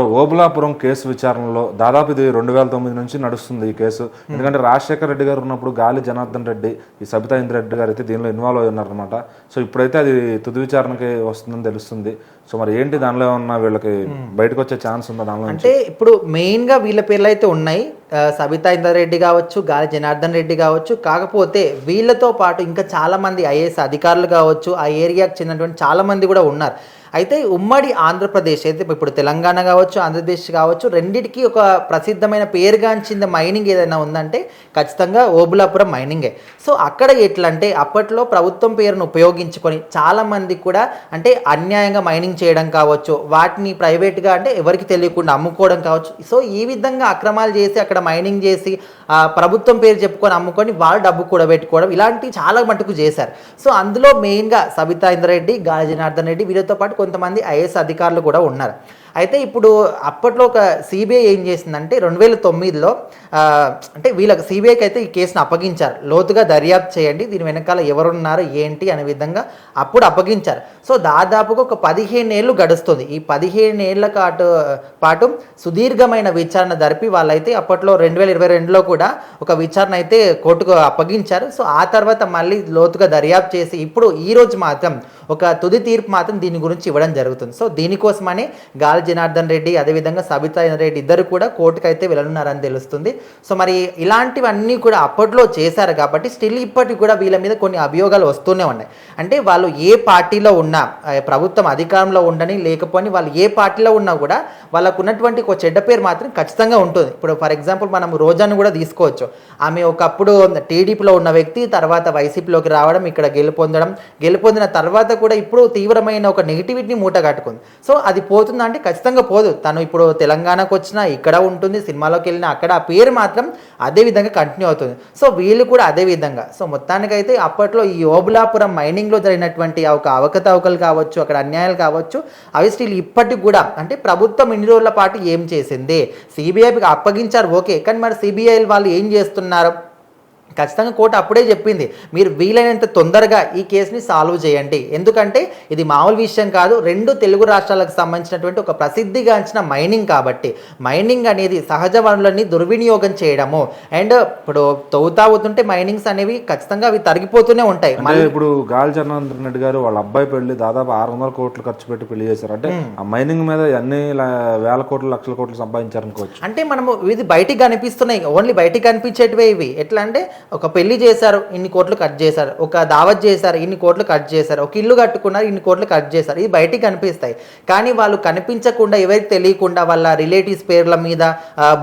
Obulapuram case విచారణలో దాదాపు ఇది 2009 నుంచి నడుస్తుంది ఈ కేసు. ఎందుకంటే రాజశేఖర రెడ్డి గారు ఉన్నప్పుడు గాలి జనార్దన్ రెడ్డి, ఈ సబితా ఇంద్రెడ్డి గారు అయితే దీనిలో ఇన్వాల్వ్ అయి ఉన్నారనమాట. సో ఇప్పుడైతే అది తుది విచారణకి వస్తుందని తెలుస్తుంది. సో మరి ఏంటి దానిలో ఉన్న వీళ్ళకి బయటకు వచ్చే ఛాన్స్ ఉందా దానిలో? అంటే ఇప్పుడు మెయిన్గా వీళ్ళ పేర్లు అయితే ఉన్నాయి, సబితా ఇంద్రెడ్డి కావచ్చు, గాలి జనార్దన్ రెడ్డి కావచ్చు. కాకపోతే వీళ్ళతో పాటు ఇంకా చాలామంది ఐఏఎస్ అధికారులు కావచ్చు, ఆ ఏరియాకి చెందినటువంటి చాలామంది కూడా ఉన్నారు. అయితే ఉమ్మడి ఆంధ్రప్రదేశ్ అయితే ఇప్పుడు తెలంగాణ కావచ్చు, ఆంధ్రప్రదేశ్ కావచ్చు, రెండింటికి ఒక ప్రసిద్ధమైన పేరుగాంచిన మైనింగ్ ఏదైనా ఉందంటే ఖచ్చితంగా ఓబులాపురం మైనింగే. సో అక్కడ ఎట్లా అంటే అప్పట్లో ప్రభుత్వం పేరును ఉపయోగించుకొని చాలామంది కూడా అంటే అన్యాయంగా మైనింగ్ చేయడం కావచ్చు, వాటిని ప్రైవేట్గా అంటే ఎవరికి తెలియకుండా అమ్ముకోవడం కావచ్చు. సో ఈ విధంగా అక్రమాలు చేసి అక్కడ మైనింగ్ చేసి ప్రభుత్వం పేరు చెప్పుకొని అమ్ముకొని వాళ్ళు డబ్బు కూడా పెట్టుకోవడం, ఇలాంటివి చాలా మటుకు చేశారు. సో అందులో మెయిన్గా సబితా ఇంద్రెడ్డి, గాలి జనార్దన్ రెడ్డి, వీరితో పాటు కొంతమంది ఐఏఎస్ అధికారులు కూడా ఉన్నారు. అయితే ఇప్పుడు అప్పట్లో ఒక సిబిఐ ఏం చేసిందంటే 2009లో అంటే వీళ్ళకి సిబిఐకి అయితే ఈ కేసును అప్పగించారు. లోతుగా దర్యాప్తు చేయండి, దీని వెనకాల ఎవరున్నారు ఏంటి అనే విధంగా అప్పుడు అప్పగించారు. సో దాదాపుగా ఒక 15 ఏళ్ళు గడుస్తుంది. ఈ 15 ఏళ్ల పాటు సుదీర్ఘమైన విచారణ జరిపి వాళ్ళైతే అప్పట్లో 2022లో కూడా ఒక విచారణ అయితే కోర్టుకు అప్పగించారు. సో ఆ తర్వాత మళ్ళీ లోతుగా దర్యాప్తు చేసి ఇప్పుడు ఈరోజు మాత్రం ఒక తుది తీర్పు మాత్రం దీని గురించి ఇవ్వడం జరుగుతుంది. సో దీనికోసమనే గాలి జనార్దన్ రెడ్డి అదేవిధంగా సబితా రెడ్డి ఇద్దరు కూడా కోర్టుకు అయితే వెళ్ళనున్నారని తెలుస్తుంది. సో మరి ఇలాంటివన్నీ కూడా అప్పట్లో చేశారు కాబట్టి స్టిల్ ఇప్పటికి కూడా వీళ్ళ మీద కొన్ని అభియోగాలు వస్తూనే ఉన్నాయి. అంటే వాళ్ళు ఏ పార్టీలో ఉన్నా, ప్రభుత్వం అధికారంలో ఉండని లేకపోని వాళ్ళు ఏ పార్టీలో ఉన్నా కూడా వాళ్ళకు ఉన్నటువంటి ఒక చెడ్డ పేరు మాత్రం ఖచ్చితంగా ఉంటుంది. ఇప్పుడు ఫర్ ఎగ్జాంపుల్ మనం రోజాను కూడా తీసుకోవచ్చు. ఆమె ఒకప్పుడు టీడీపీలో ఉన్న వ్యక్తి, తర్వాత వైసీపీలోకి రావడం, ఇక్కడ గెలుపొందిన తర్వాత కూడా ఇప్పుడు తీవ్రమైన ఒక నెగిటివిటీని మూట కట్టుకుంది. సో అది పోతుందా అంటే ఖచ్చితంగా పోదు. తను ఇప్పుడు తెలంగాణకు వచ్చినా ఇక్కడ ఉంటుంది, సినిమాలోకి వెళ్ళినా అక్కడ ఆ పేరు మాత్రం అదే విధంగా కంటిన్యూ అవుతుంది. సో వీళ్ళు కూడా అదే విధంగా. సో మొత్తానికైతే అప్పట్లో ఈ ఓబులాపురం మైనింగ్లో జరిగినటువంటి ఒక అవకతవకలు కావచ్చు, అక్కడ అన్యాయాలు కావచ్చు, అవి స్టిల్ ఇప్పటికి కూడా అంటే ప్రభుత్వం ఇన్ని రోజుల పాటు ఏం చేసింది, సిబిఐకి అప్పగించారు ఓకే, కానీ మరి సిబిఐ వాళ్ళు ఏం చేస్తున్నారు? ఖచ్చితంగా కోర్టు అప్పుడే చెప్పింది, మీరు వీలైనంత తొందరగా ఈ కేసుని సాల్వ్ చేయండి. ఎందుకంటే ఇది మామూలు విషయం కాదు, 2 తెలుగు రాష్ట్రాలకు సంబంధించినటువంటి ఒక ప్రసిద్ధిగాంచిన మైనింగ్ కాబట్టి మైనింగ్ అనేది సహజ వనరులని దుర్వినియోగం చేయడము అండ్ ఇప్పుడు తవ్వుతుంటే మైనింగ్స్ అనేవి ఖచ్చితంగా అవి తరిగిపోతూనే ఉంటాయి. ఇప్పుడు గాలి జనార్దన్ రెడ్డి గారు వాళ్ళ అబ్బాయి పెళ్లి దాదాపు 600 కోట్లు ఖర్చు పెట్టి పెళ్లి చేశారు. అంటే ఆ మైనింగ్ మీద అన్ని వేల కోట్లు లక్షల కోట్లు సంపాదించారనుకోవచ్చు. అంటే మనము ఇది బయటికి కనిపిస్తున్నాయి, ఓన్లీ బయటికి కనిపించేటివే ఇవి. ఎట్లా అంటే ఒక పెళ్లి చేశారు, ఇన్ని కోట్లు కట్ చేశారు, ఒక దావత్ చేశారు, ఇన్ని కోట్లు కట్ చేశారు, ఒక ఇల్లు కట్టుకున్నారు, ఇన్ని కోట్లు కట్ చేశారు, ఇది బయటికి కనిపిస్తాయి. కానీ వాళ్ళు కనిపించకుండా ఎవరికి తెలియకుండా వాళ్ళ రిలేటివ్స్ పేర్ల మీద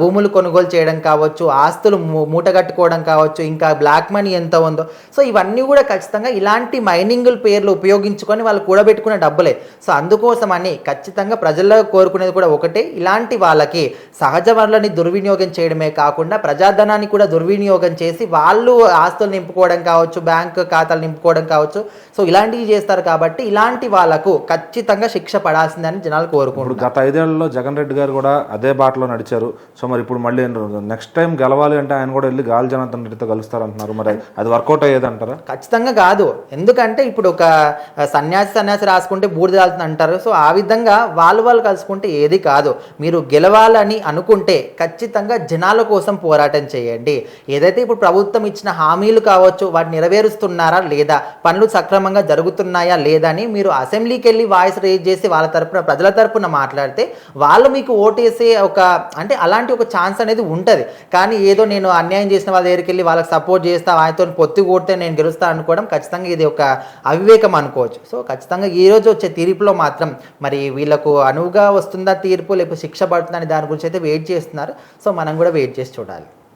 భూములు కొనుగోలు చేయడం కావచ్చు, ఆస్తులు మూట కట్టుకోవడం కావచ్చు, ఇంకా బ్లాక్ మనీ ఎంత ఉందో, సో ఇవన్నీ కూడా ఖచ్చితంగా ఇలాంటి మైనింగ్ పేర్లు ఉపయోగించుకొని వాళ్ళు కూడబెట్టుకునే డబ్బులే. సో అందుకోసమని ఖచ్చితంగా ప్రజల్లో కోరుకునేది కూడా ఒకటే, ఇలాంటి వాళ్ళకి సహజ వనరులని దుర్వినియోగం చేయడమే కాకుండా ప్రజాధనాన్ని కూడా దుర్వినియోగం చేసి వాళ్ళు ఆస్తులు నింపుకోవడం కావచ్చు, బ్యాంక్ ఖాతాలు నింపుకోవడం కావచ్చు, సో ఇలాంటివి చేస్తారు. కాబట్టి ఇలాంటి వాళ్ళకు ఖచ్చితంగా శిక్ష పడాల్సిందని జనాలు కోరుకుంటారు. గత 5 ఏళ్లలో జగన్ రెడ్డి గారు కూడా అదే బాటలో నడిచారు. సో మరి ఇప్పుడు మళ్ళీ నెక్స్ట్ టైం గెలవాలి అంటే ఆయన కూడా వెళ్ళి గాలి జనార్దన్ రెడ్డితో కలుస్తారంటున్నారు. మరి అది వర్కౌట్ అయ్యేది అంటారా? ఖచ్చితంగా కాదు. ఎందుకంటే ఇప్పుడు ఒక సన్యాసి రాసుకుంటే బూడిద రాలుతుంది అంటారు. సో ఆ విధంగా వాళ్ళు కలుసుకుంటే ఏది కాదు. మీరు గెలవాలని అనుకుంటే ఖచ్చితంగా జనాల కోసం పోరాటం చేయండి. ఏదైతే ఇప్పుడు ప్రభుత్వం ఇచ్చిన హామీలు కావచ్చు, వాటిని నెరవేరుస్తున్నారా లేదా, పనులు సక్రమంగా జరుగుతున్నాయా లేదా అని మీరు అసెంబ్లీకి వెళ్ళి వాయిస్ రేజ్ చేసి వాళ్ళ తరపున ప్రజల తరపున మాట్లాడితే వాళ్ళు మీకు ఓటేసే ఒక అంటే అలాంటి ఒక ఛాన్స్ అనేది ఉంటుంది. కానీ ఏదో నేను అన్యాయం చేసిన వాళ్ళ దగ్గరికి వెళ్ళి వాళ్ళకి సపోర్ట్ చేస్తా, ఆయనతో పొత్తి కొడితే నేను గెలుస్తాను అనుకోవడం ఖచ్చితంగా ఇది ఒక అవివేకం అనుకోవచ్చు. సో ఖచ్చితంగా ఈరోజు వచ్చే తీర్పులో మాత్రం మరి వీళ్ళకు అనువుగా వస్తుందా తీర్పు, లేకపోతే శిక్ష పడుతుందని దాని గురించి అయితే వెయిట్ చేస్తున్నారు. సో మనం కూడా వెయిట్ చేసి చూడాలి.